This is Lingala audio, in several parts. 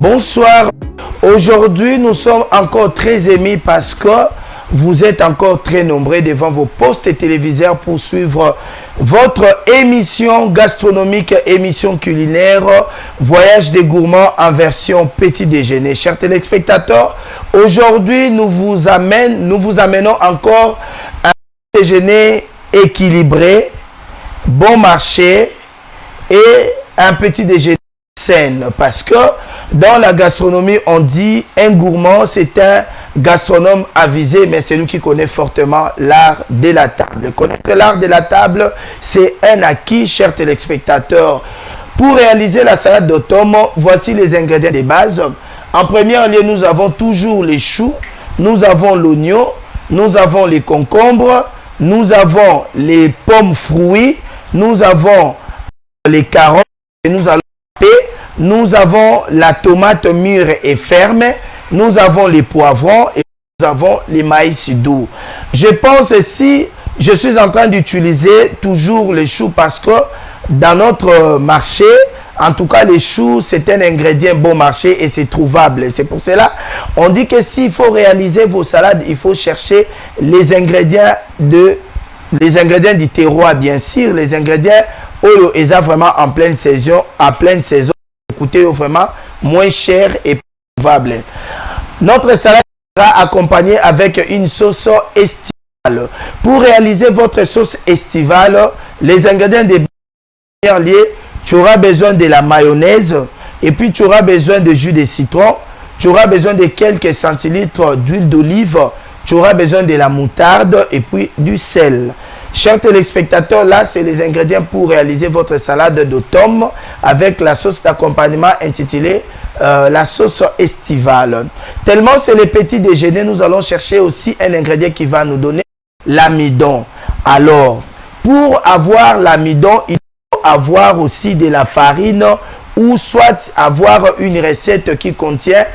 Bonsoir. Aujourd'hui, nous sommes encore très émis parce que vous êtes encore très nombreux devant vos postes téléviseurs pour suivre votre émission gastronomique, émission culinaire, Voyage des gourmands en version petit déjeuner. Chers téléspectateurs, aujourd'hui, nous vous amenons encore un déjeuner équilibré, bon marché et un petit déjeuner sain. Parce que dans la gastronomie, on dit un gourmand, c'est un gastronome avisé, mais c'est lui qui connaît fortement l'art de la table. Connaître l'art de la table, c'est un acquis, chers téléspectateurs. Pour réaliser la salade d'automne, voici les ingrédients de base. En premier lieu, nous avons toujours les choux, nous avons l'oignon, nous avons les concombres, nous avons les pommes fruits, nous avons les carottes et nous allons nous avons la tomate mûre et ferme, nous avons les poivrons et nous avons les maïs doux. Je pense si je suis en train d'utiliser toujours les choux parce que dans notre marché, en tout cas les choux c'est un ingrédient bon marché et c'est trouvable. C'est pour cela on dit que s'il faut réaliser vos salades, il faut chercher les ingrédients du terroir, bien sûr, les ingrédients où ils sont vraiment en pleine saison, coûter vraiment moins cher et trouvable. Notre salade sera accompagnée avec une sauce estivale. Pour réaliser votre sauce estivale, les ingrédients des liés, tu auras besoin de la mayonnaise et puis tu auras besoin de jus de citron, tu auras besoin de quelques centilitres d'huile d'olive, tu auras besoin de la moutarde et puis du sel. Chers téléspectateurs, là, c'est les ingrédients pour réaliser votre salade d'automne avec la sauce d'accompagnement intitulée la sauce estivale. Tellement c'est le petit déjeuner, nous allons chercher aussi un ingrédient qui va nous donner l'amidon. Alors, pour avoir l'amidon, il faut avoir aussi de la farine ou soit avoir une recette qui contient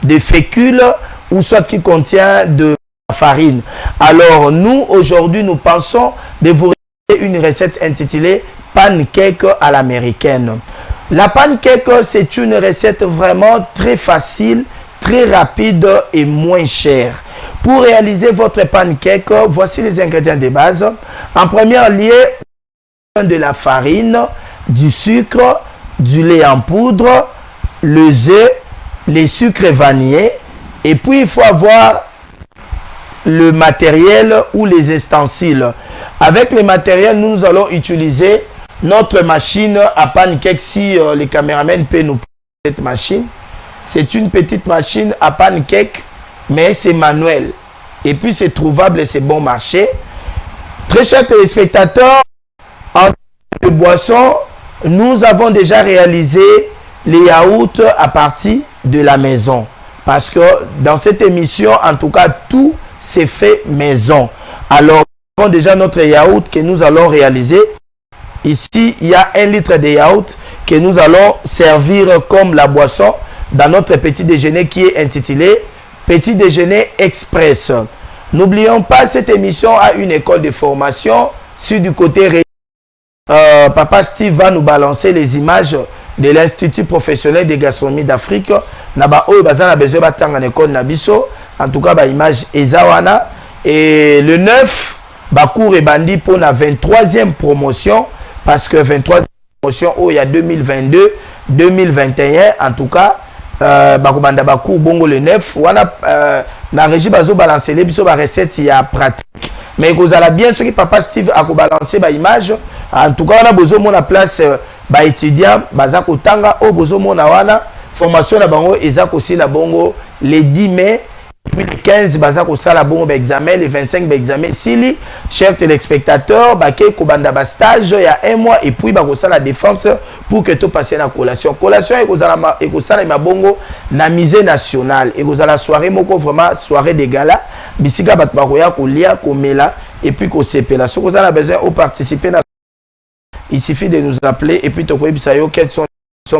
des fécules ou soit qui contient de farine. Alors nous aujourd'hui nous pensons de vous réaliser une recette intitulée pancake à l'américaine. La pancake c'est une recette vraiment très facile, très rapide et moins chère. Pour réaliser votre pancake, voici les ingrédients de base. En premier lieu, de la farine, du sucre, du lait en poudre, les œufs, les sucres vanillés et puis il faut avoir le matériel ou les ustensiles. Avec le matériel, nous allons utiliser notre machine à pancake. Si les caméramans peuvent nous prendre cette machine, c'est une petite machine à pancake, mais c'est manuel. Et puis c'est trouvable et c'est bon marché. Très chers téléspectateurs, en termes de boissons, nous avons déjà réalisé les yaourts à partir de la maison. Parce que dans cette émission, en tout cas, tout c'est fait maison. Alors, nous avons déjà notre yaourt que nous allons réaliser. Ici, il y a 1 litre de yaourt que nous allons servir comme la boisson dans notre petit déjeuner qui est intitulé Petit déjeuner express. N'oublions pas, cette émission a une école de formation. Sur du côté, Papa Steve va nous balancer les images de l'Institut professionnel de gastronomie d'Afrique. Naba oyo bazana besoin batanga école nabiso. En tout cas, bah, image Ezawana. Et le 9, Bakour et Bandi pour la 23e promotion. Parce que 23e promotion, oh, il y a 2022, 2021. En tout cas, Bakubanda Bakour, Bongo le 9. Wana, na régie bazo balancer les biso ba recette, il y a pratique. Mais vous allez bien ce que Papa Steve a balancer ba image. En tout cas, on a besoin de la place ba étudiant, bazako tanga, oh, besoin de wana. Formation na bango, ezak aussi la bongo les 10 mai. Puis les 15, bazako sala bongo examen, les 25 examen. Sili, chers téléspectateurs, baké kobanda ba stage il y a 1 mois et puis bako sala défense pour que tout passe na collation. Collation et ko sala ma bongo na musée national et vous la soirée moko vraiment soirée de gala. Bisika bat bakoya ko lia ko mela et puis ko sepela. Si vous avez besoin de participer na, il suffit de nous appeler et puis to ko bisayo quelles sont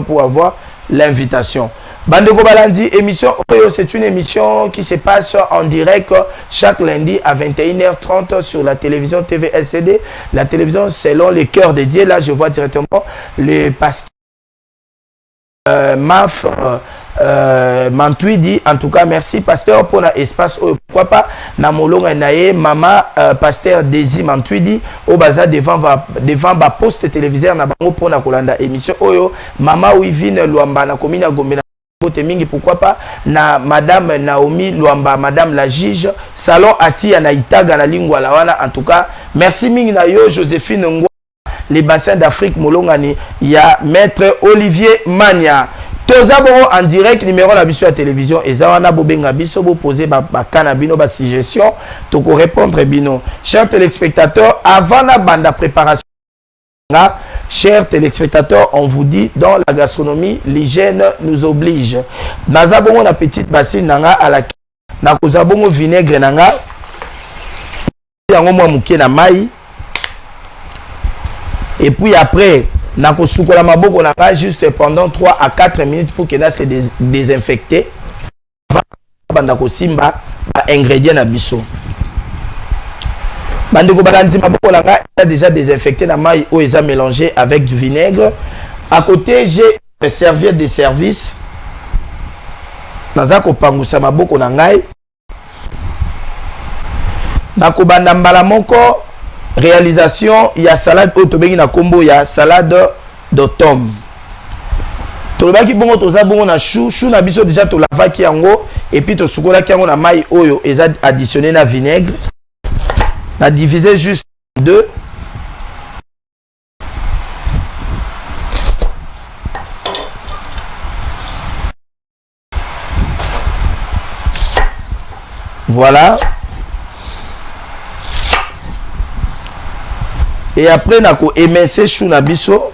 pour avoir l'invitation. Bandeko Balandi, émission Oyo, c'est une émission qui se passe en direct chaque lundi à 21h30 sur la télévision TV LCD. La télévision selon les cœurs dédiés. Là, je vois directement le pasteur Maf Mantuidi. En tout cas, merci pasteur pour l'espace. Pourquoi pas na molonga nae maman pasteur Desi Mantuidi au baza devant ba poste téléviseur na bango pour na kolanda émission oyo mama Wivine Luamba na commune ya Gombe. Pourquoi pas na madame Naomi Luamba, madame la juge salon Atia na Itaga na lingua la wana. En tout cas, merci mingi na yo Joséphine Ngwa, les bassins d'Afrique molongani, il y a maître Olivier Mania. Tozaboro en direct numéro la biso à télévision et zawana bobenga biso bo poser ba kanabino ba suggestion to ko répondre bino. Chers téléspectateurs, avant la bande préparation, chers téléspectateurs, on vous dit dans la gastronomie, l'hygiène nous oblige. Nazabongo na petite bassine nanga à la na kozabongo vinaigre nanga yango mwa muke na mai. Et puis après, na kosukola maboko nanga juste pendant 3 à 4 minutes pour que là se désinfecter. Banda kosimba ba ingrédients na biso. Bandeko balandi maboko nanga est déjà désinfecté na mai ou est mélangé avec du vinaigre. À côté, j'ai une serviette de service. Naza ko pangusa maboko na ngai. Na ko banda mbala moko réalisation il y a salade autobengi na combo ya salade d'automne. Tolobaki bongo toza bongo na chou na biso déjà to lavaki yango et puis to sukola ki yango na mai oyo eza additionné na vinaigre. Na diviser juste en deux. Voilà. Et après, na ko émincer chou na biso.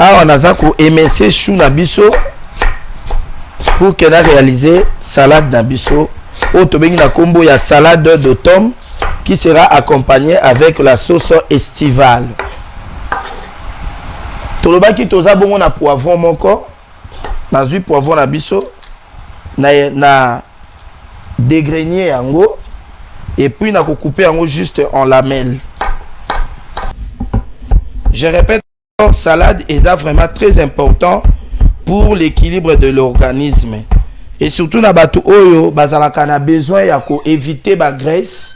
Ah, on a ko émincer chou na biso pour qu'elle a réalisé salade na biso. Autobengi na combo ya salade d'automne qui sera accompagnée avec la sauce estivale. Tolobaki toza bongo na poivron moko, na zui poivron na biso, na dégrainer yango et puis na ko couper yango juste en lamelles. Je répète, salade est vraiment très important pour l'équilibre de l'organisme et surtout na batu oyo bazalaka na besoin ya ko éviter ba graisse.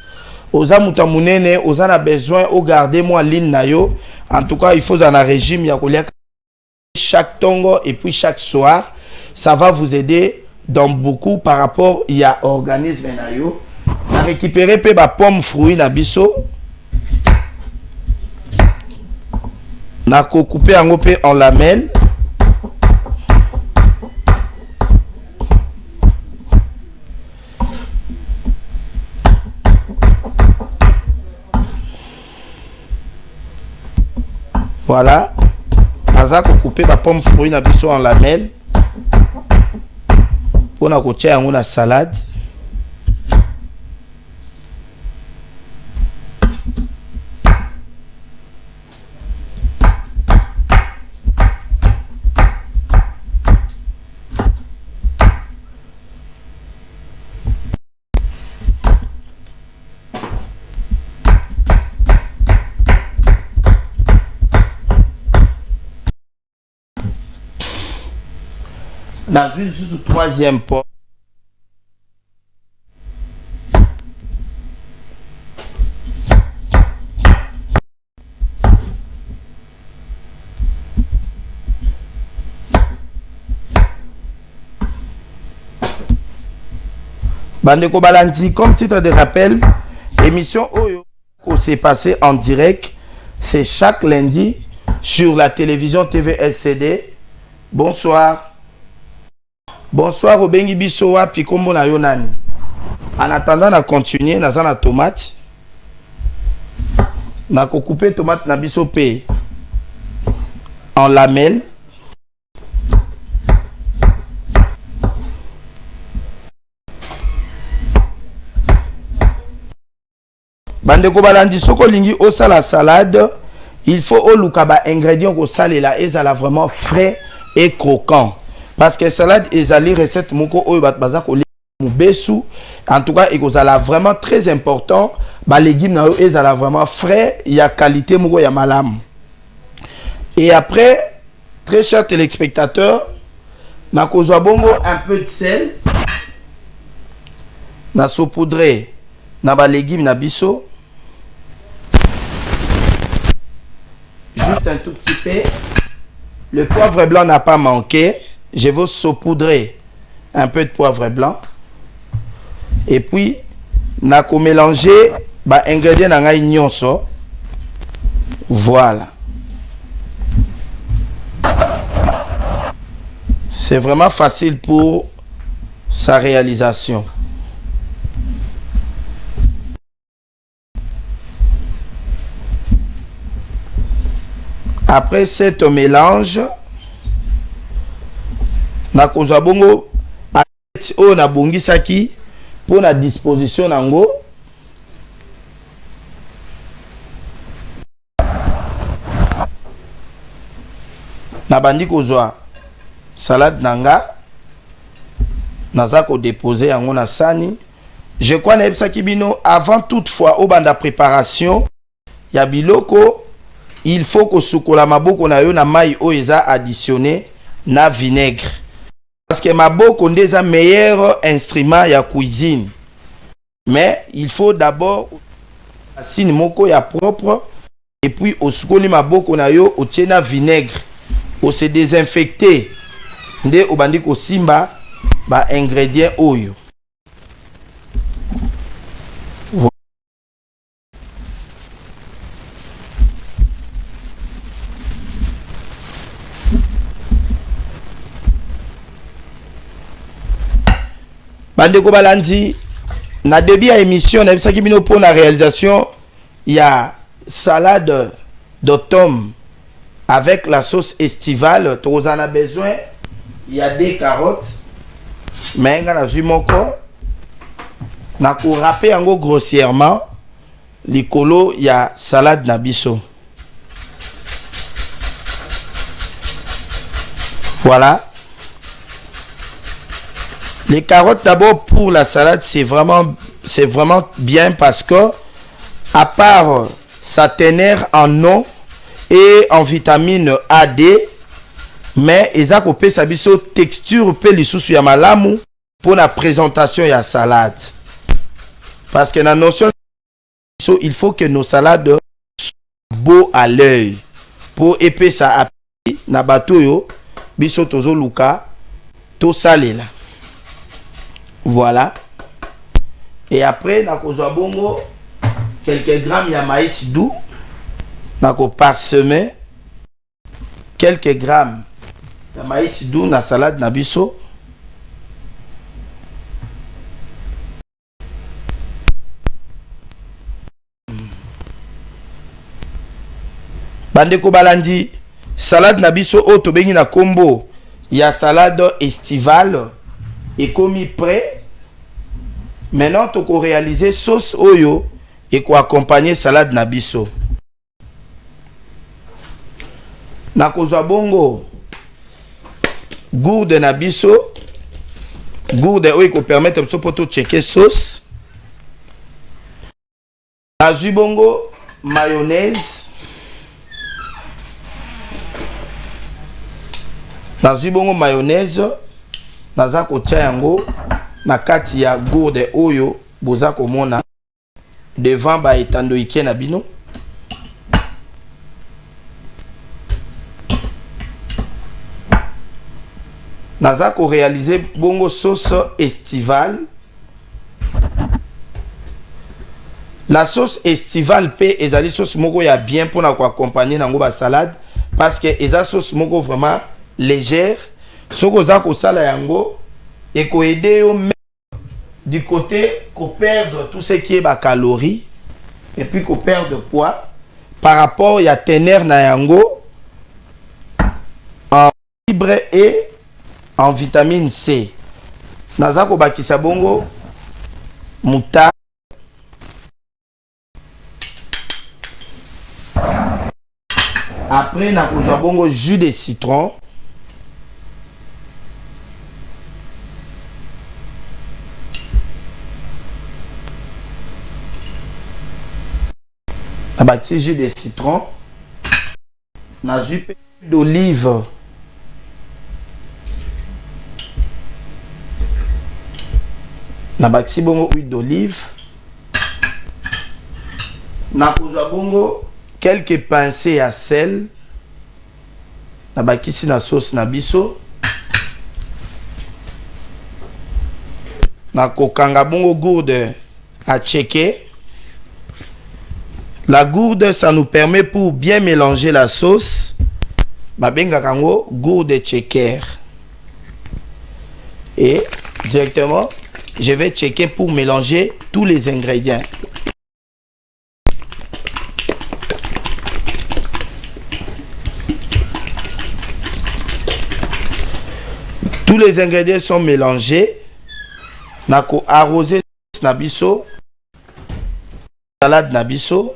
Oza muta munene, oza na besoin au garder moi ligne na yo. En tout cas, il faut un régime ya kolia chaque tongo et puis chaque soir. Ça va vous aider dans beaucoup par rapport à organisme na yo. Na récupérer pe ba pomme fruit na biso. Na ko couper yango pe en lamelles. Voilà. Aza ko couper la pomme fruit na biso en lamelles. Pour na ko tia yango na salade. Dans une sous troisième pot. Bandeko Balandi, comme titre de rappel, émission Oyo s'est passée en direct. C'est chaque lundi sur la télévision TV LCD. Bonsoir. Bonsoir au Bengi Bissoa Pikombo na Yonani. En attendant, on continue dans la tomate. On a coupé tomate na biso pe en lamelles. Bandeko Balandi soko lingi osa la salade il faut au lukaba ingrédients ko salela ezala vraiment frais et croquant parce que salade ezali recette moko oyo bat baza ko mubesu en tout cas ekozala vraiment très important ba légumes na yo ezala vraiment frais ya qualité moko ya malamu. Et après, très chers téléspectateurs, na kozwa bongo un peu de sel na saupoudré na ba légumes na biso juste un tout petit peu. Le poivre blanc n'a pas manqué, je vais saupoudrer un peu de poivre blanc et puis na ko mélanger ba ingrédients na ngai nyonso. Voilà. C'est vraiment facile pour sa réalisation. Après cet mélange, na kozwa bongo o na bongisaki pour la disposition nango. Na bandi kozwa salade nanga naza ko déposer yango na sani. Je crois na ebisa kibino avant toutefois au banda préparation ya biloko il faut que sukola maboko na yo na mai o eza additionné na vinaigre parce que maboko ndeza meilleur instrument ya cuisine, mais il faut d'abord asine moko ya propre et puis au sukoli maboko na yo o tiena vinaigre o se désinfecter nde obandi ko simba ba ingrédients oyo. Bandeko balandi na début à émission na bisaki bino pour la réalisation il y a salade d'automne avec la sauce estivale. Tu en as besoin. Il y a des carottes. Mais on a vu mon corps. On a râpé en gros grossièrement. L'icolo, il y a salade nabiso. Voilà. Les carottes d'abord pour la salade, c'est vraiment bien parce que à part sa teneur en eau et en vitamine A, D, mais ils ont sa biso texture pe lisusu ya malamu pour la présentation ya salade. Parce que la notion il faut que nos salades soient beaux à l'œil pour épais ça appui na bato yo biso tozo luka to salela. Voilà. Et après na kozwa bongo quelques grammes ya maïs doux. Na ko parsemer quelques grammes de maïs doux na salade na biso. Bandeko balandi salade na biso o to bengi na kombo ya salade estivale et commis prêt. Maintenant to ko réaliser sauce oyo et ko accompagner salade na biso. Na kozwa bongo gourde na biso, gourde oyo ko permettre biso poto checker sauce. Nazwi bongo mayonnaise. Nazwi bongo mayonnaise. Naza ko tia yango na kati ya gourde oyo boza komona devant ba etando ike na bino. Naza ko réaliser bongo sauce estivale. La sauce estivale pe ezali sauce moko ya bien pour na ko accompagner nango ba salade parce que eza sauce moko vraiment légère. Soko za ko sala yango et ko aider yo du côté qu'on perdre tout ce qui est ba calories et puis qu'on perd de poids par rapport ya teneur na yango en fibre et en vitamine C. Naza ko bakisa bongo muta Après, na kozwa bongo jus de citron. Nabati jus de citron. Na jus d'olive. Nabati bongo huile d'olive. Na kozwa bongo quelques pincées à sel. Nabaki si na sauce na biso. Na kokanga bongo gourde à checker. La gourde, ça nous permet pour bien mélanger la sauce. Babenga kango gourde checker. Et directement, je vais checker pour mélanger tous les ingrédients. Tous les ingrédients sont mélangés. Nako arrosé nabiso. Salade nabiso.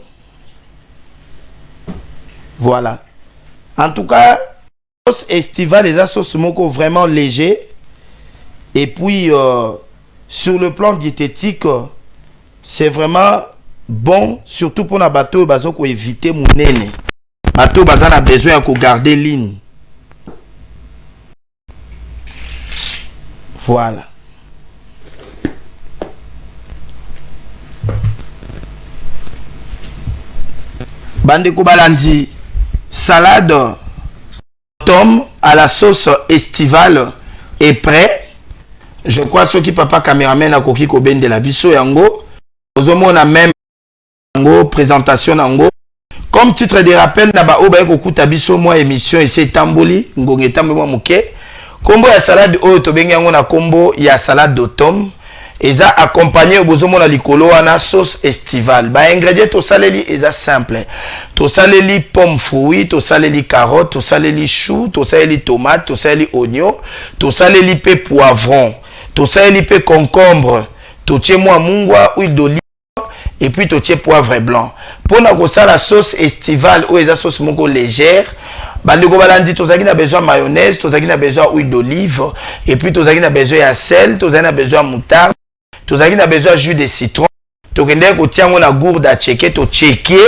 Voilà. En tout cas, sauce estivale, les sauces moko vraiment léger. Et puis, sur le plan diététique, c'est vraiment bon, surtout pour les bateaux, pour éviter mon nez. Bateau, on a besoin de garder ligne. Voilà. Bande Kobalandi. Salade tom à la sauce estivale est prêt. Je crois ceux qui papa caméraman a koki ko ben de la biso yango. Ozomon a même yango présentation yango. Comme titre de rappel na ba oba ko kuta biso moi émission et c'est tamboli ngonge tambo moke. Kombo ya salade oyo to bengi yango na kombo ya salade d'automne. Eza accompagné au bozomo na likolo wana sauce estivale. Ba ingrédients to saleli eza simple. To saleli pomme fruit, to saleli carotte, to saleli chou, to saleli tomate, to saleli oignon, to saleli pe poivron, to saleli pe concombre, to tie moi mungwa huile d'olive et puis to tie poivre blanc. Pour na ko sala sauce estivale ou eza sauce moko légère. Bandeko balandi tozaki na besoin mayonnaise, tozaki na besoin huile d'olive et puis tozaki na besoin de sel, tozaki na besoin moutarde. Tozaki na besoin jus de citron. Tokende ko tiango na gourde à checker, to checker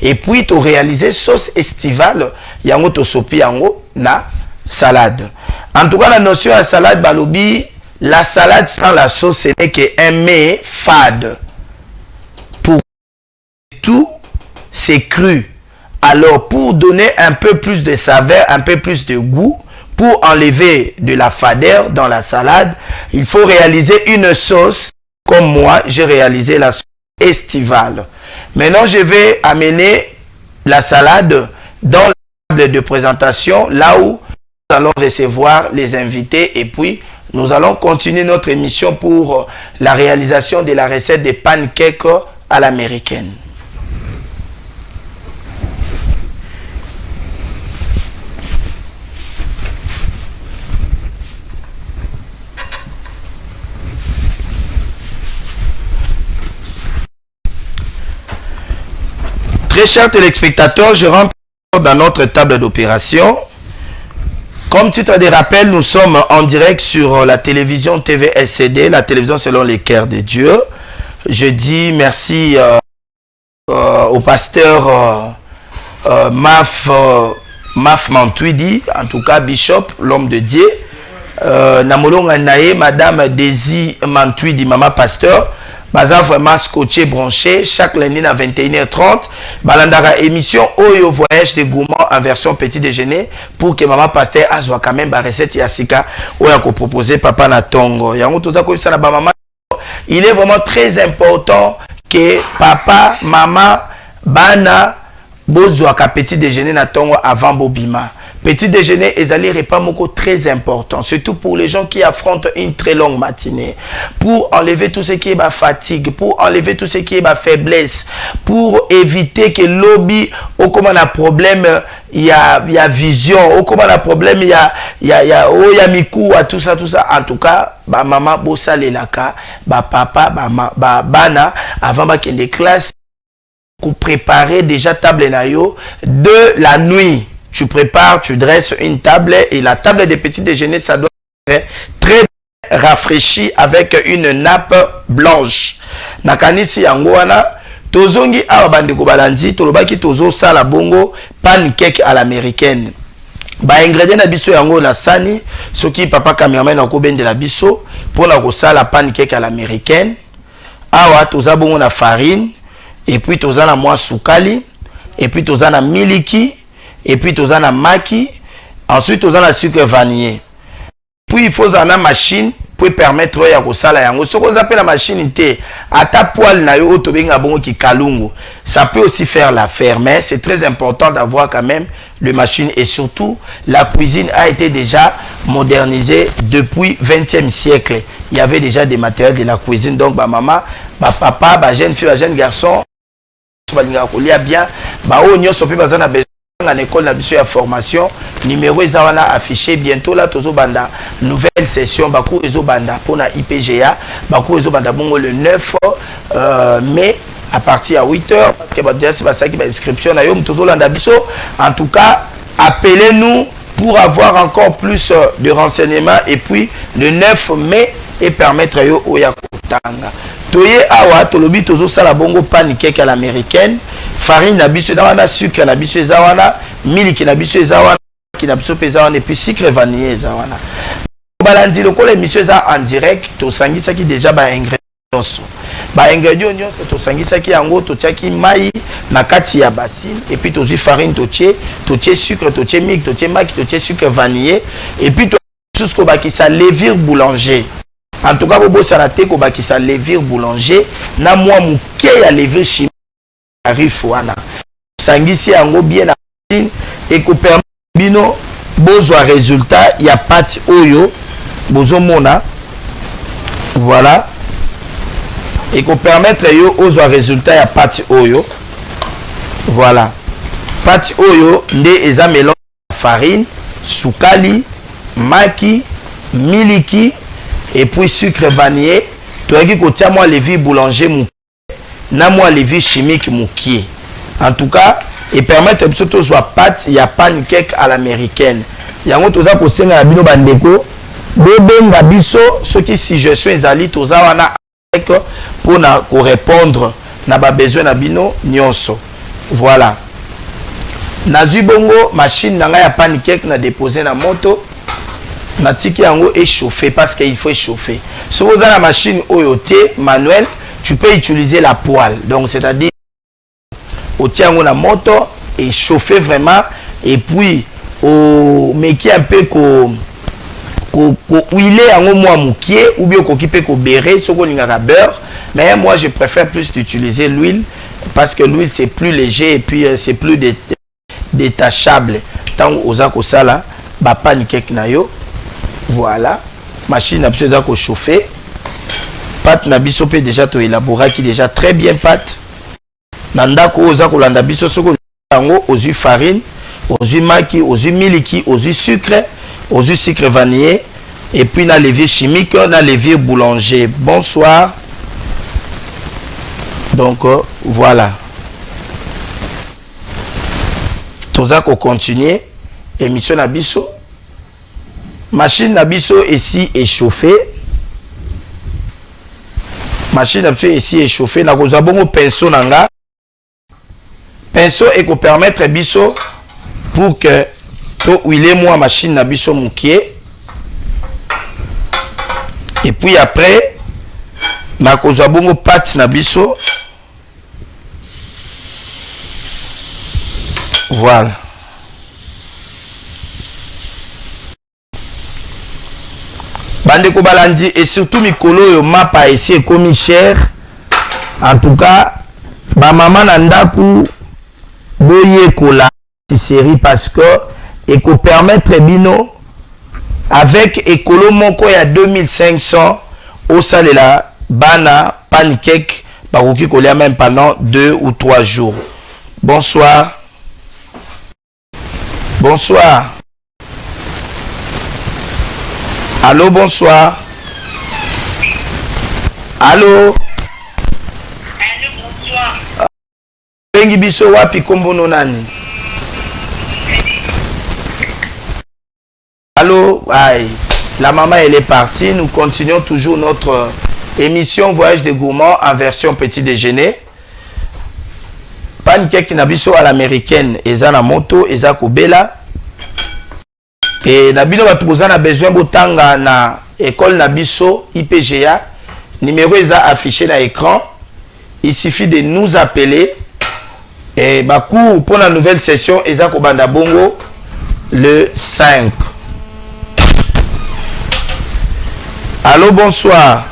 et puis to réaliser sauce estivale yango to sopi yango na salade. En tout cas la notion à salade balobi, la salade sans la sauce ce n'est qu'un mets fade. Pour tout c'est cru. Alors pour donner un peu plus de saveur, un peu plus de goût, pour enlever de la fadeur dans la salade, il faut réaliser une sauce. Comme moi, j'ai réalisé la sauce estivale. Maintenant, je vais amener la salade dans la table de présentation, là où nous allons recevoir les invités et puis nous allons continuer notre émission pour la réalisation de la recette des pancakes à l'américaine. Très chers téléspectateurs, je rentre dans notre table d'opération. Comme titre de rappel, nous sommes en direct sur la télévision TVSCD, la télévision selon les cœurs de Dieu. Je dis merci au pasteur Maf Mantouidi, en tout cas Bishop, l'homme de Dieu. Namolonga Nae, Madame Daisy Mantouidi, maman pasteur. Baza vraiment scotché branché chaque lundi à 21h30. Balandara émission Oyo voyage de gourmand en version petit déjeuner pour que maman pasteur azwa quand même ba recette yasika oya ko proposer papa na tongo. Yango toza ko na ba maman. Il est vraiment très important que papa, maman, bana bozwa ka petit déjeuner na tongo avant bobima. Petit déjeuner est un repas moko très important, surtout pour les gens qui affrontent une très longue matinée, pour enlever tout ce qui est ma fatigue, pour enlever tout ce qui est ma faiblesse, pour éviter que lobby au comment un problème il y a vision, au comment un problème il y a mikou à tout ça en tout cas ba maman bossa lelaka, ba papa ba bana avant ba kende classe pour préparer déjà table nayo de la nuit. tu prépares, tu dresses une table et la table des petits déjeuners, ça doit être très rafraîchi avec une nappe blanche. Nakanisi yango wana tozongi awa bandeko balandi tolobaki tozo sala bongo pancake à l'américaine. Ba ingrédients na biso yango na sani soki papa cameraman akobende la biso pona ko sala pancake à l'américaine. Awa toza bongo na farine et puis toza na moi sukali et puis toza na miliki et puis toza na maki, ensuite toza na sucre vanillé. Puis il faut une machine pour permettre ya kosala yango. Ce qu'on appelle la machine té ata poil na yo to benga bongo ki kalungu. Ça peut aussi faire l'affaire, mais c'est très important d'avoir quand même le machine et surtout la cuisine a été déjà modernisée depuis 20e siècle. Il y avait déjà des matériels de la cuisine, donc ba maman, ba papa, ba jeune fille, ba jeune garçon ba linga kolia bien, ba o nyoso pe bazana besoin en école na biso ya formation numéro ezawana affiché bientôt là tozo banda nouvelle session baku ezo banda pona IPGA baku ezo banda bongo le 9 mai à partir à 8h parce que déjà c'est pas ça qui va inscription na yo tozo landa biso. En tout cas appelez-nous pour avoir encore plus de renseignements et puis le 9 mai et permettre yo oya kotanga toye awa tolobi tozo sala bongo pancake à l'américaine. Farine na biso ezawana, sucre na biso ezawana, miliki na biso ezawana, ki na biso ezawana et puis sucre vanillé ezawana. Balandi lokola émission eza en direct, to sangisaki déjà ba ingrédients. Ba ingrédients nyonso to sangisaki yango to tiaki mai na kati ya bassine et puis to zi farine to tie sucre, to tie milk, to tie maki, to tie sucre vanillé et puis to jusqu'au bakisa levure boulanger. En tout cas bobo salate ko bakisa levure boulanger na moi muke ya levure chimique arrive wana sangisi yango bien na et ko permet bino bozwa résultat ya pâte oyo bozomona voilà et ko permettre yo ozwa résultat ya pâte oyo voilà pâte oyo nde eza mélange farine sukali maki miliki et puis sucre vanillé toyaki kotia moi levure boulanger mu na moi levure chimique mukie. En tout cas et permettre surtout soit pâte ya pancake à l'américaine. Yango toza ko senga na bino bandeko bobenga biso soki si je suis ezali toza wana avec pour na ko répondre na ba besoin na bino nyonso. Voilà. Nazui bongo machine nanga ya pancake na déposer na moto na tiki yango échauffer parce qu'il faut échauffer. Si vous avez la machine OYOT manuel, tu peux utiliser la poêle. Donc c'est-à-dire au tiango na moto et chauffer vraiment et puis au meki un peu ko huiler yango moi mukie ou bien ko kipe ko béré soko lingaka beurre, mais moi je préfère plus d'utiliser l'huile parce que l'huile c'est plus léger et puis c'est plus détachable. Tant oza ko sala ba pancake na yo. Voilà, machine na biso eza ko chauffer. Pâte na biso pe déjà to élaborer qui déjà très bien pâte. Nanda ko oza ko landa biso soko yango ozu farine, ozu maki, ozu miliki, ozu sucre vanillé et puis na levure chimique, na levure boulanger. Bonsoir. Donc voilà. Toza ko continuer émission na biso. Machine nabiso ici échauffée. Machine nabiso ici échauffée. Na koza bongo pinceau nanga. Pinceau et ko permettre biso pour que to huiler moi machine nabiso mukie. Et puis après na koza bongo pâte nabiso. Voilà. Bandeko balandi et surtout mikolo yo mapa ici comme cher. En tout cas, ba maman na ndaku boye kola série parce que et ko permettre bino avec écolo moko ya 2500 au salela bana pancake bakoki kolia même pendant 2 ou 3 jours. Bonsoir. Bonsoir. Allô, bonsoir. Allô. Allô, bonsoir. Bengi biso wapi kombono nani? Allô, aïe. La maman, elle est partie. Nous continuons toujours notre émission Voyage des gourmands en version petit déjeuner. Pancake nabiso à l'américaine. Eza na moto, eza kubela. Et nabino batukoza na besoin botanga na école nabiso IPGA. Numéro eza affiché na écran. Il suffit de nous appeler. Et bakou pour la nouvelle session eza kobanda bongo le 5. Allô, bonsoir.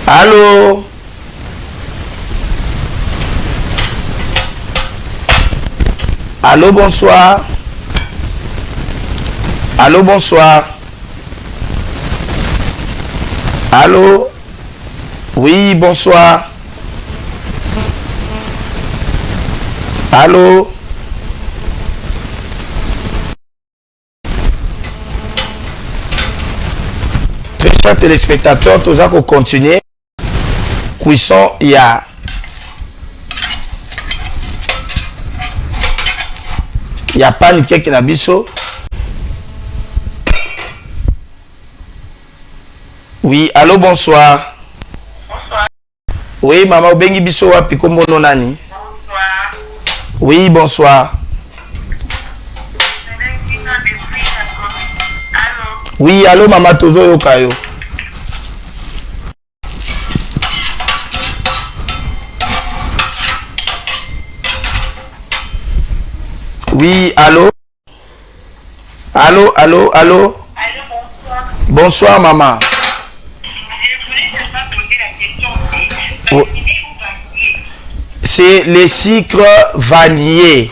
Allô. Allô, bonsoir. Allô, bonsoir. Allô. Oui, bonsoir. Allô. Très chers téléspectateurs, tous allons continuer. Cuisson, il y a pas de qui n'a biso. Oui, allô, bonsoir. Bonsoir. Oui, maman, bengi biso wapi kombo nani? Bonsoir. Oui, bonsoir. Allô. Oui, allô, maman Tozo Yokayo. Oui, allô. Allô, allô, allô. Allô, bonsoir. Bonsoir, maman. Je voulais seulement poser la question. Oh. Vanillé ou vanillé? C'est les sucres vanillés.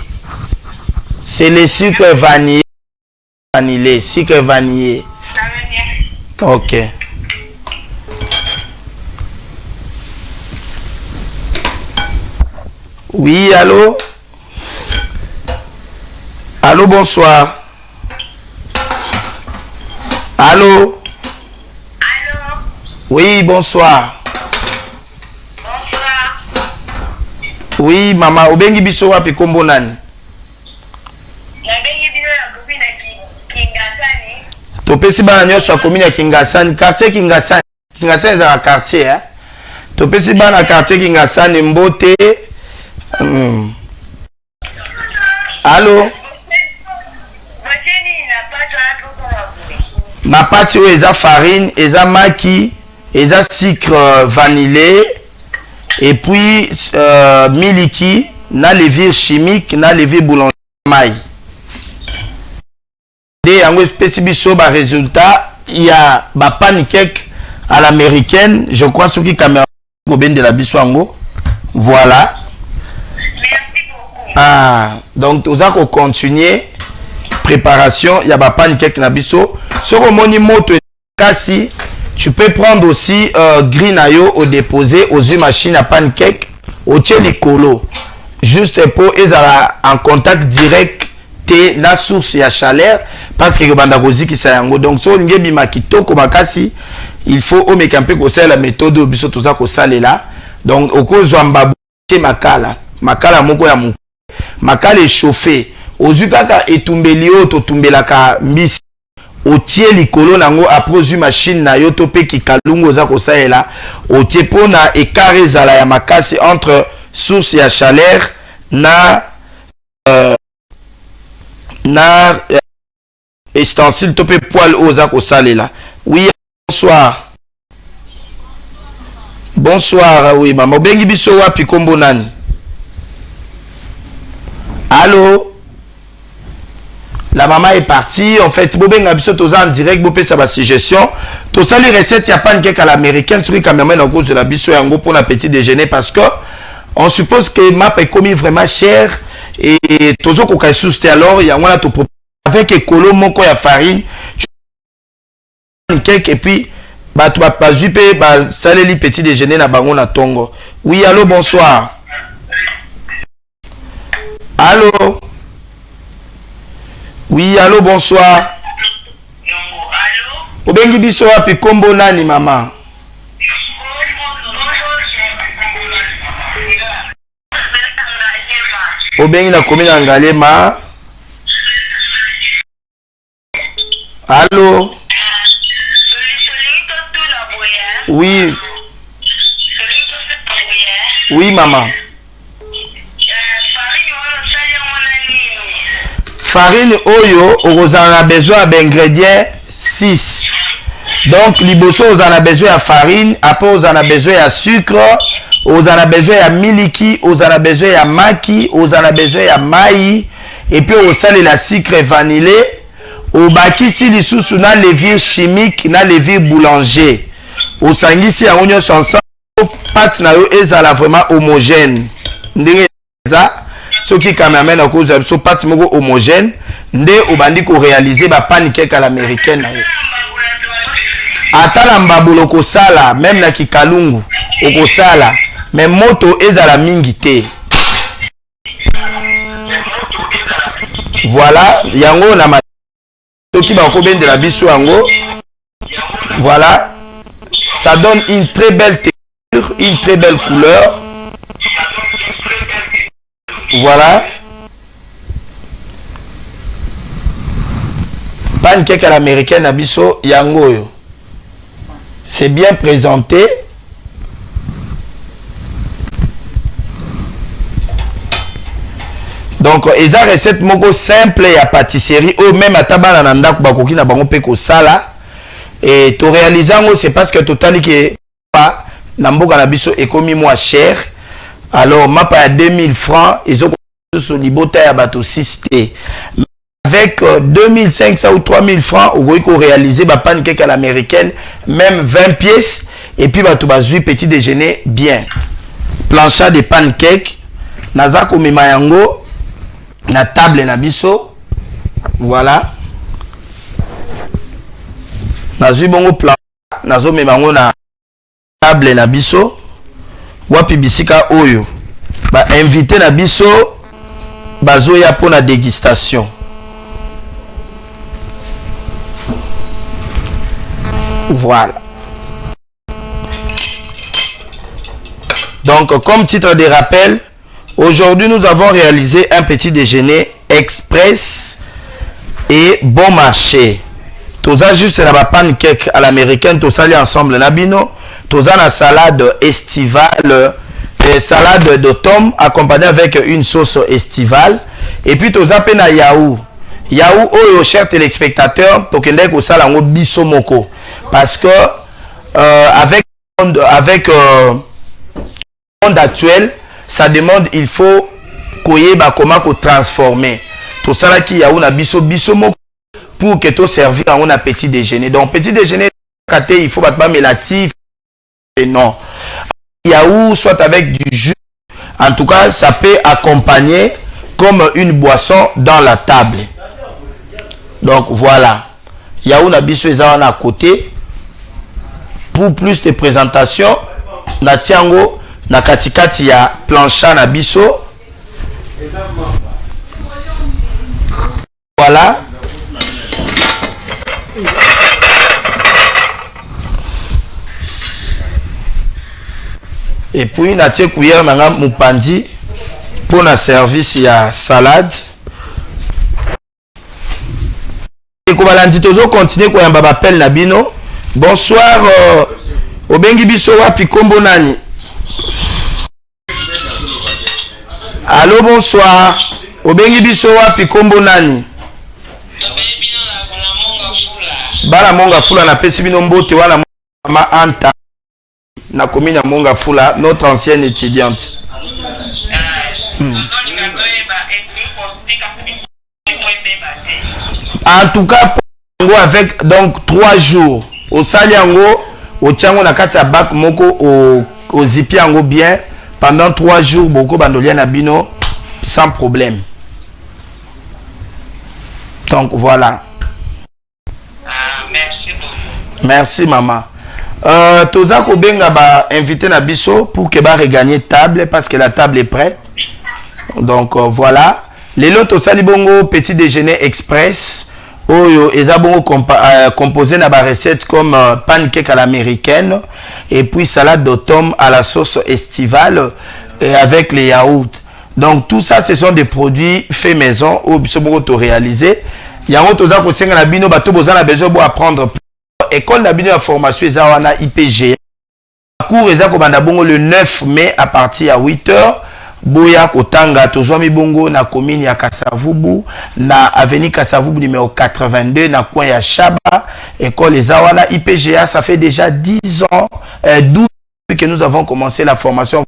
C'est les sucres vanillés. Vanillé, sucre vanillé. Ça va bien. Ok. Oui, allô? Allô, bonsoir. Allô? Allô. Oui, bonsoir. Bonsoir. Oui, maman, obengi biso wapi kombo nani? Nabengi bino ya kopi na Kingasani. Topesi bana nyonso ya commune ya Kingasani, quartier Kingasani. Kingasani ezala quartier, hein? Topesi bana quartier Kingasani mbote. Allô? Ma pâte eza farine, eza maki, eza sucre vanillé et puis miliki, na levure chimique, na levure boulanger maï. Et en espèce biso ba résultat, il y a ba pancake à l'américaine, je crois ce qui caméra de la biswango. Voilà. Merci beaucoup. Ah, donc tout ça qu'on continue préparation, il y a ba pancake na biso. Sur le moni moto kasi, tu peux prendre aussi green au déposer aux machines à pancake au likolo. Juste pour ils en contact direct te la source ya chaleur parce que banda kozi ki sayango. Donc so ngebi makito ko makasi, il faut au mekampe ko la méthode biso tout ça ko sale là. Donc au cause mbabu makala, makala moko ya moko. Makala est chauffé. Ozu kaka etumbeli o to tumbelaka mbisi. Otie likolo nango après machine na yo to pe ki kalungo za ko saela. Otie pona écart ezala ya makasi entre source ya chaleur na ustensile to pe poil oza ko salela. Oui, bonsoir. Bonsoir, oui maman. Bengi biso wapi kombo nani? Allô? La maman est partie. En fait, Bobenga biso toza en direct, bopé sa ba suggestion. To sali recette ya pancake à l'américaine, tu quand même en cause de la biso yango pour la petit déjeuner parce que on suppose que map est commis vraiment cher et tozo ko ka souste alors il y a on a to avec écolo moko ya farine, tu pancake et puis ba tu pas zuper ba saleli petit déjeuner na bango na tongo. Oui, allô, bonsoir. Allô? Oui, allô, bonsoir. Allô. Obengi biso wapi kombo nani mama? Obengi na commune ya Ngalema. Allô? Oui. Oui, maman. Farine oyo, on a besoin d'ingrédients 6. Donc, liboso, on a besoin de farine. Après, on a besoin de sucre. On a besoin de miliki. On a besoin de maki. On a besoin de maï. Et puis, on a la sucre vanillé. On baki si les sous na levure chimique, na levure boulanger. On sangi si on a ensemble. Pâte na yo ezala vraiment homogène. Ndenge ça, ce qui quand même amène à cause de so pâte moko homogène. Nde obandi ko réaliser ba pancake à l'américaine na yo. Atala mbabulo ko sala même na kikalungu oko sala mais moto ezala mingi te. Voilà, yango na ma qui va de la biso yango. Voilà, ça donne une très belle texture, une très belle couleur. Voilà. Pancake à l'américaine à biso yango yo. C'est bien présenté. Donc, ils ont recette moko simple à pâtisserie ou même à tabana nanda kubakoki na bango pe ko sala. Et to réalisant c'est parce que total que pas namboka na biso ekomi moins cher. Alors, ma pa 2000 francs, ils ont sur libota ya bato 6T. Avec 2500 ou 3000 francs, vous pouvez réaliser ba pancake à l'américaine, même 20 pièces et puis bato bazui petit déjeuner bien. Plancha de pancake, nazako mimayango na table na biso. Voilà. Nazui bongo plan nazo memango na table na biso. Wapi bisika oyo ba invité na biso bazo ya pour la dégustation. Voilà. Donc comme titre de rappel, aujourd'hui nous avons réalisé un petit déjeuner express et bon marché. Toza juste la pancake à l'américaine, to sali ensemble nabino. Toza na salade estivale, salade d'automne accompagnée avec une sauce estivale. Et puis toza pe na yaou. Yaou oyo chers téléspectateurs, tokende ko sala ngo biso moko. Parce que avec le monde actuel, ça demande, il faut koyeba comment ko transformer. Tout ça qui yaou na biso moko pour que tu servir à un petit déjeuner. Donc petit déjeuner, il faut pas mélatif. Non. Yaou soit avec du jus. En tout cas, ça peut accompagner comme une boisson dans la table. Donc voilà. Yaou na biso ezana à côté. Pour plus de présentation, na tiango na katikati ya plancha na biso. Voilà. Et puis na tie cuillère nanga mupandi pour na service ya salade. Et comme lundi tozo continuer ko yamba appel na bino. Bonsoir obengi biso wapi kombo nani? Allô, bonsoir. Obengi biso wapi kombo nani? Bala monga fula na pesi bino mbote wana mama Anta na commune monga fula, notre ancienne étudiante. En tout cas avec donc 3 jours au saliango au tiango na kati ya bac moko au zipi yango bien pendant 3 jours boko bandolia na bino sans problème. Donc voilà. Merci beaucoup. Merci maman. Toza Kobenga ba invité na biso pour que ba regagner table parce que la table est prête. Donc voilà. Les lots sali bongo petit déjeuner express. Oyo eza bongo composé na ba recette comme pancake à l'américaine et puis salade d'automne à la sauce estivale et avec les yaourts. Donc tout ça ce sont des produits faits maison ou biso bongo to réalisé yango toza ko senga na bino bato bozana besoin bo apprendre école na bino ya formation eza wana IPG cours eza ko banda bongo le 9 mai à partir à 8h boya kotanga tozwami bongo na commune ya Kasavubu na avenue Kasavubu numéro 82 na coin ya Chaba école eza wana IPGA. Ça fait déjà 10 ans 12 que nous avons commencé la formation.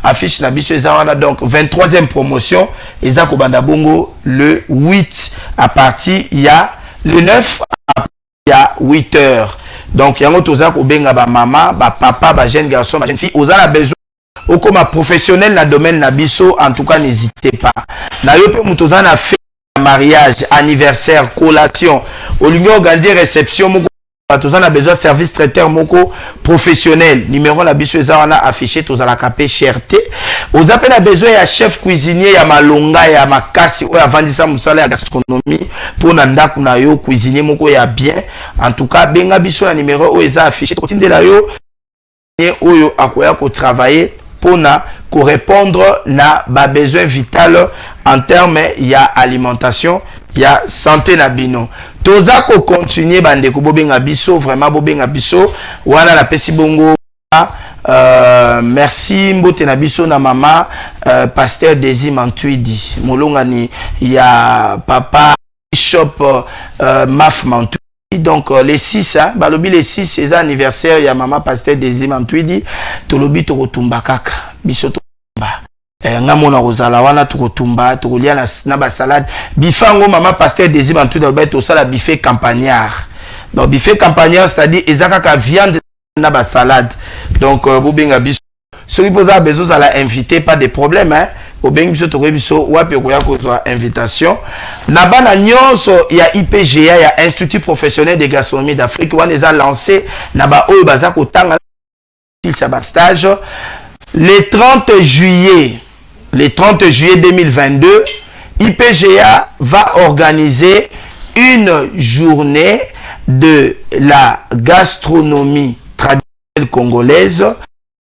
Affiche na biso eza wana donc 23e promotion eza ko banda bongo le 8 à partir ya le 9 à partir ya 8h. Donc yango toza ko benga ba mama ba papa ba jeune garçon ba jeune fille oza la besoin au comme professionnel na domaine na biso. En tout cas n'hésitez pas na yo pe mutoza na fait mariage anniversaire collation olingi organiser réception moko tous on a besoin de service traiteur moko professionnel numéro la biso eza wana affiché tous à la capé cherté aux appels a besoin ya chef cuisinier ya malonga ya makasi ou avandisa musala ya gastronomie pour nanda kuna yo cuisinier moko ya bien. En tout cas benga biso la numéro o eza affiché tindela yo oyo akoya ko travailler pour na correspondre na ba besoin vital en termes ya alimentation ya santé na bino. Toza ko continuer bande ko bobenga biso vraiment bobenga biso wana na pesi bongo merci mbote na biso na mama pasteur Desi Mantwidi molonga ni ya papa bishop Maf Mantwidi. Donc les 6 hein, balobi les 6 c'est anniversaire ya mama pasteur Desi Mantwidi tolobi to kotumba kaka biso to nga mona kozala wana tukotumba tukolia na ba salade bifango mama pasteur Desi Mantwidi ba to sala buffet campagnard. Donc buffet campagnard c'est-à-dire ezaka ka viande na ba salade. Donc bobenga biso ceux qui posa besoin à la inviter pas de problème hein. Obengi biso to biso wapi ko ya kozwa invitation na bana nyonso ya IPGA ya Institut Professionnel de Gastronomie d'Afrique wana eza lancé na ba oyo baza kotanga sa ba stage le 30 juillet 2022. IPGA va organiser une journée de la gastronomie traditionnelle congolaise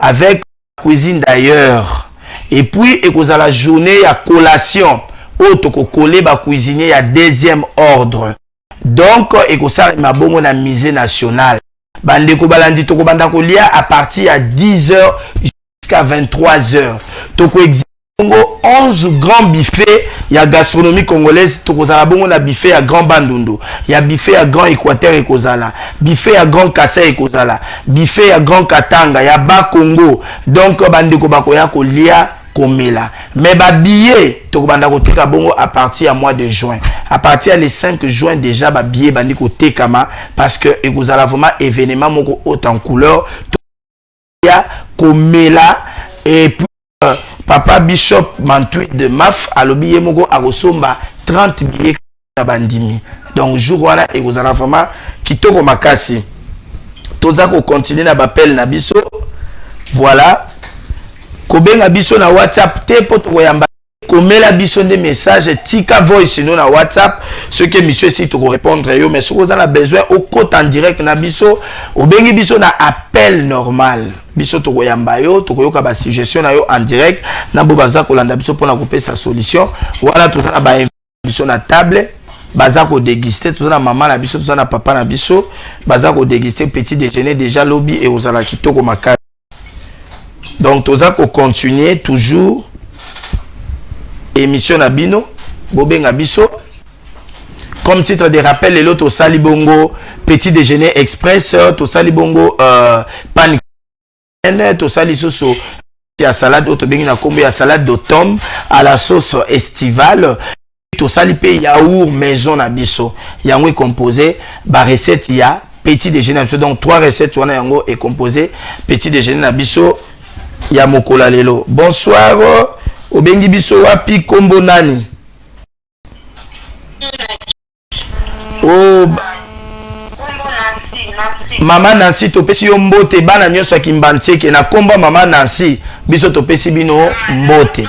avec la cuisine d'ailleurs. Et puis, et que la journée à collation, autre que coller ba cuisinier à deuxième ordre. Donc, et que ça m'a bon na misée nationale. Bande ko balandi to ko banda ko lia à partir à 10h jusqu'à 23h. To ko 11 grands buffets, il y a gastronomie congolaise, to ko zala bongo na buffet à Grand Bandundu, il y a buffet à Grand Équateur et kozala, buffet à Grand Kassai et kozala, buffet à Grand Katanga, il y a Bas Congo. Donc bande ko bakoya ko lia komela. Mais ba billet to ko banda ko teka bongo à partir à mois de juin. À partir le 5 juin déjà ba billet bandi ko tekama parce que e kozala vraiment événement moko haut en couleur to ya komela. Et puis papa bishop Mantwidi de Maf alobi moko akosomba 30 billets na bandimi. Donc jour wana e kozala vraiment kitoko makasi. Toza ko continuer na bapel na biso. Voilà. Kobenga biso na WhatsApp te poto koyamba komela biso des messages tika voice no na WhatsApp ce que monsieur si to répondre yo mais si vous avez besoin au côté en direct na biso obengi biso na appel normal biso to koyamba yo to koyoka ba suggestion na yo en direct na bo baza ko landa biso pona couper sa solution voilà tout ça ba biso na table baza ko déguster tout ça na maman na biso tout ça na papa na biso baza ko déguster petit déjeuner déjà lobby et aux ala kitoko makasi. Donc tout ça ko continuer toujours émission Nabino, Bobenga Biso. Comme titre de rappel, les lots au Salibongo, petit déjeuner express, au Salibongo, pan, au Salisoso, à salade, au Tobengina Kombi, à salade d'automne, à la sauce estivale, au Salipé yaourt maison Nabiso. Yango est composé, ba recette ya, petit déjeuner, donc 3 recettes, on a yango est composé, petit déjeuner Nabiso, ya mokola lelo. Bonsoir. Obengi biso wapi kombo nani? Oh, Mama Nancy topesi yo mbote bana nyonso kimbantseke na kombo mama Nancy biso topesi bino mbote.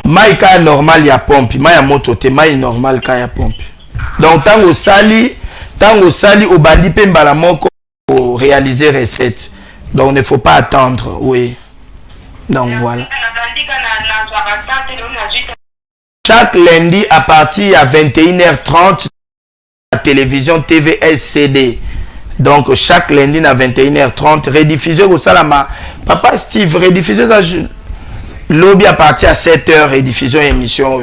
Mai ka normal ya pompe, mai ya moto te, mai normal ka ya pompe. Donc tango sali obandi pe mbala moko réaliser recette. Donc il ne faut pas attendre, oui. Donc voilà. Chaque lundi à partir à 21h30, la télévision TVSCD. Donc chaque lundi à 21h30, rediffusé au Salama. Papa Steve, rediffusé à lobby à partir à 7h, rediffusion émission.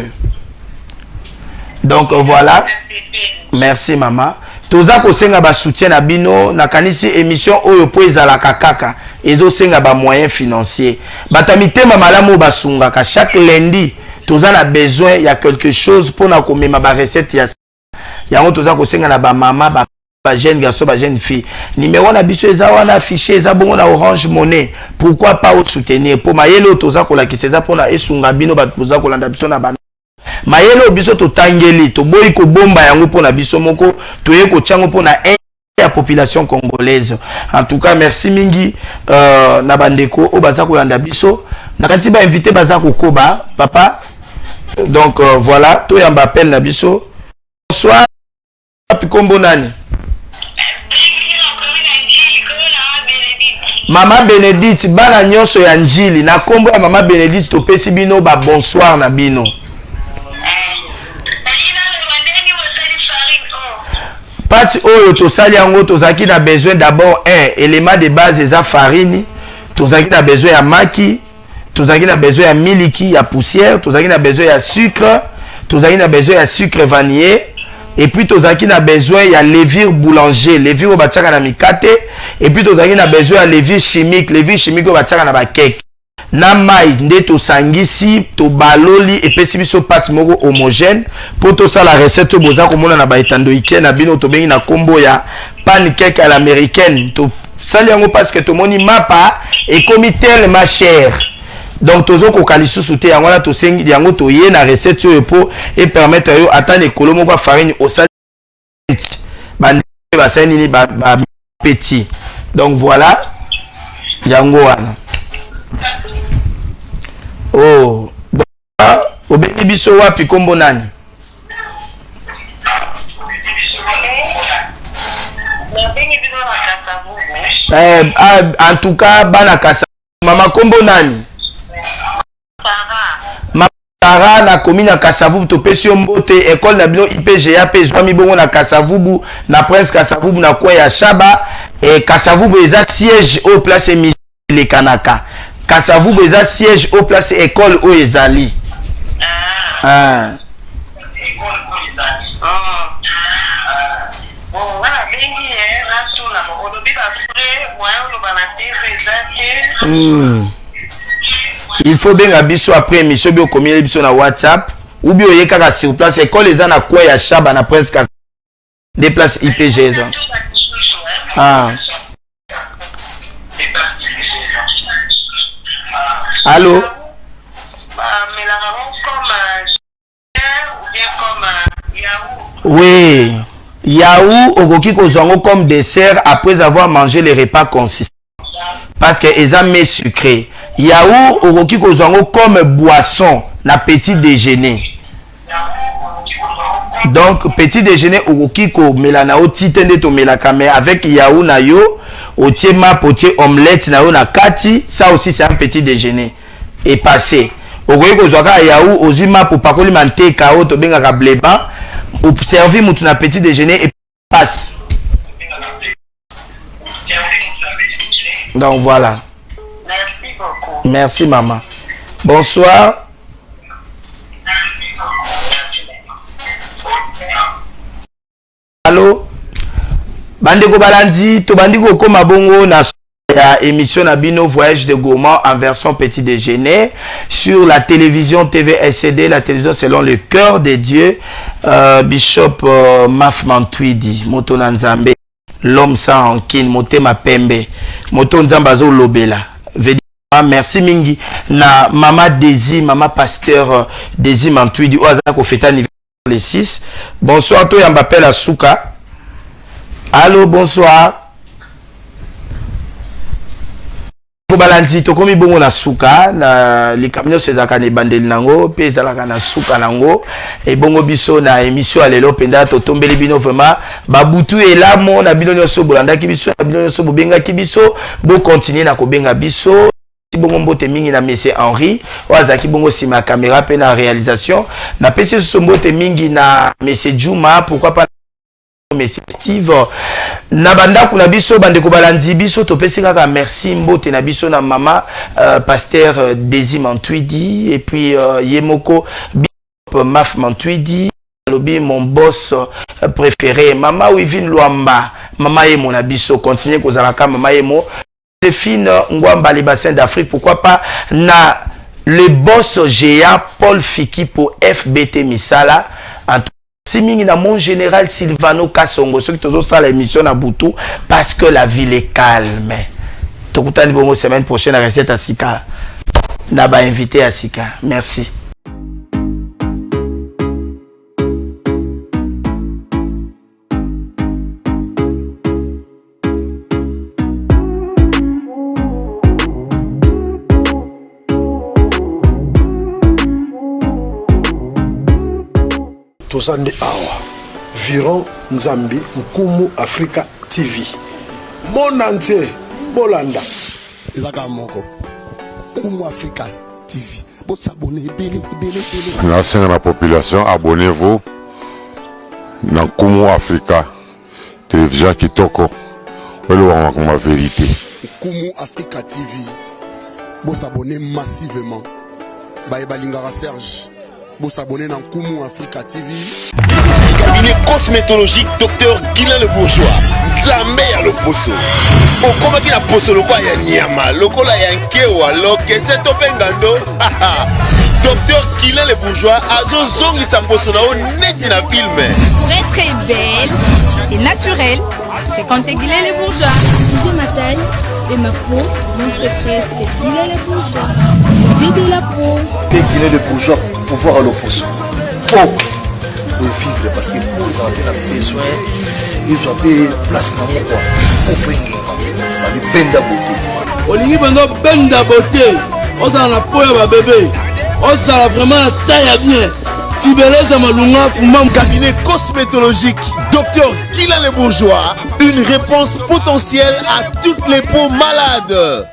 Donc voilà. Merci maman. Toza ko senga ba soutien na bino na kanisi émission oyo po ezala kakaka. Ezo senga ba moyens financiers. Batamite mama la mo basunga ka chaque lundi. Toza na besoin il y a quelque chose pour na komema ba recette ya. Yango toza ko senga na ba mama ba jeune garçon ba jeune fille. Numéro na biso eza wana affiché eza bongo na Orange Money. Pourquoi pas au soutenir pour mayelo toza ko la kiseza pour na esunga bino ba toza ko landa biso na ba mayelo biso to tangeli to boyi ko bomba yango pona biso moko to ye ko tiango pona la population congolaise. En tout cas merci mingi na bandeko o baza ko landa biso na kati ba invité baza ko koba papa. Donc voilà to yamba appel na biso. Bonsoir Pikombo nani? Mama Benedict bana nyonso ya njili na kombo ya mama Benedict to pesi bino ba bonsoir na bino. Pati oyo tosali yango tozaki na besoin d'abord un élément de base eza farine, tozaki na besoin ya maki, tozaki na besoin ya miliki ya poussière, tozaki na besoin ya sucre, tozaki na besoin ya sucre vanillé et puis tozaki na besoin ya levure boulanger, levure batiaka na mikate et puis tozaki na besoin ya levure chimique batiaka na ba cake. Na mai nde tosangisi to baloli epesi biso pâte moko homogène pour to ça la recette boza komona na ba etando ike na bino to bengi na kombo ya pancake à l'américaine to sali yango parce que to moni mapa et comme tellement cher. Donc tozo ko kalisusu te yango na to sengi yango to ye na recette yo pour et permettre yo atteindre ekolo moko farine au sali ba sali ni ba petit. Donc voilà yango wana. Oh, obeni biso wapi kombo nani? En tout cas, bana kasa. Mama kombo nani? Mama Sarah na commune Kasavubu to pesi mbote école na bino IPGA pe zwami bongo na Kasavubu na Prince Kasavubu na kwa ya Shaba et Kasavubu eza siège au place le Kanaka. Kasavubu eza siège au place école au ezali. Ah. Il faut bien abiso après émission bio commun émission na WhatsApp ou bio yekaka sur place école eza na kwa ya Shaba na Prince Kasavubu des places IPG ça. Ah. Allô? Oui. Yaou, okoki kozongo comme dessert après avoir mangé les repas consistants. Parce que ils ont mis sucré. Yaou, okoki kozongo comme boisson na petit déjeuner. Donc petit déjeuner okoki ko melana o titende to melaka mais avec yaou na yo otie map otie omelette na yo na kati, ça aussi c'est un petit déjeuner. Et passé. Okoki kozwaka yaou ozwi map opakoli manteka o to bengaka bleba. Observer mon petit déjeuner et passe. Donc voilà. Merci beaucoup. Merci maman. Bonsoir. Allô? Bandeko Balandi, to bandiko koma bongo na la émission Nabino Voyage de gourmand en version petit déjeuner sur la télévision TVSCD, la télévision selon le cœur de Dieu. Bishop Mafmantwidi, Moto Nanzambe, l'homme sans rancune, Motema Pembe, Moto Nzambazo Lobela. Merci mingi na mama Desi, mama pasteur Desi Mantwidi, Oazako feta niveau les 6. Bonsoir, toi Yambapel Asuka. Allô, bonsoir. Balandi to komi bongo na suka na likamyo sezaka ne bandeli nango pe ezalaka na suka nango e bongo biso na émission alelo penda to tombeli bino vraiment babutu elamo na bino nyoso bolandaki biso na bino nyoso bobenga ki biso bo continuer na kobenga biso bongo mbote mingi na Monsieur Henri wazaki bongo sima caméra pe na réalisation na pesi so mbote mingi na Monsieur Juma pourquoi pas Monsieur Steve na banda kuna biso bande ko balandi biso to pesi kaka merci mbote na biso na mama pasteur Desi Mantuidi et puis Yemoko Maf Mantuidi lobi mon boss préféré mama Wivine Luamba mama Yemo na biso continuer kozalaka mama Yemo Joséphine Ngwamba les bassins d'Afrique pourquoi pas na le boss géant Paul Fiki pour FBT Misala en Simingi na mon général Silvano Kasongo ceux qui ont ça l'émission à Boutou parce que la ville est calme. Tokutani bongo semaine prochaine à recette à Sika. Na ba invité à Sika. Merci. Tozande awa Viron Nzambi Nkumu Africa TV Mon entier Bolanda Ezaka moko Nkumu Africa TV Bo s'abonner bele. Merci à la population, abonnez-vous dans Nkumu Africa télévision Kitoko. Voilà ma vérité. Nkumu Africa TV Bo s'abonner massivement. Baïbalingara Serge Bo s'abonner dans Nkumu Africa TV. Cabinet cosmétologique Dr Guilain le Bourgeois. Zambé à le poso. Au combat qui la poso le quoi ya nyama, le kola ya nkewa, lo kese topengando. Dr Guilain le Bourgeois azo zongi sa poso na o neti na film. Pour être belle et naturelle, fréquentez Guilain le Bourgeois. J'ai ma taille et ma peau, mon secret c'est Guilain le Bourgeois. Dieu de la peau. Guilain le Bourgeois pour voir le poso. Pour vivre parce que pour ils ont besoin, ils ont place dans mon corps. Pour faire des benda beauté. Olingi bando benda beauté. On a la peau à bébé. On a vraiment taille bien. Tibeleza malunga fumam. Cabinet cosmétologique Dr Guilain le Bourgeois. Une réponse potentielle à toutes les peaux malades.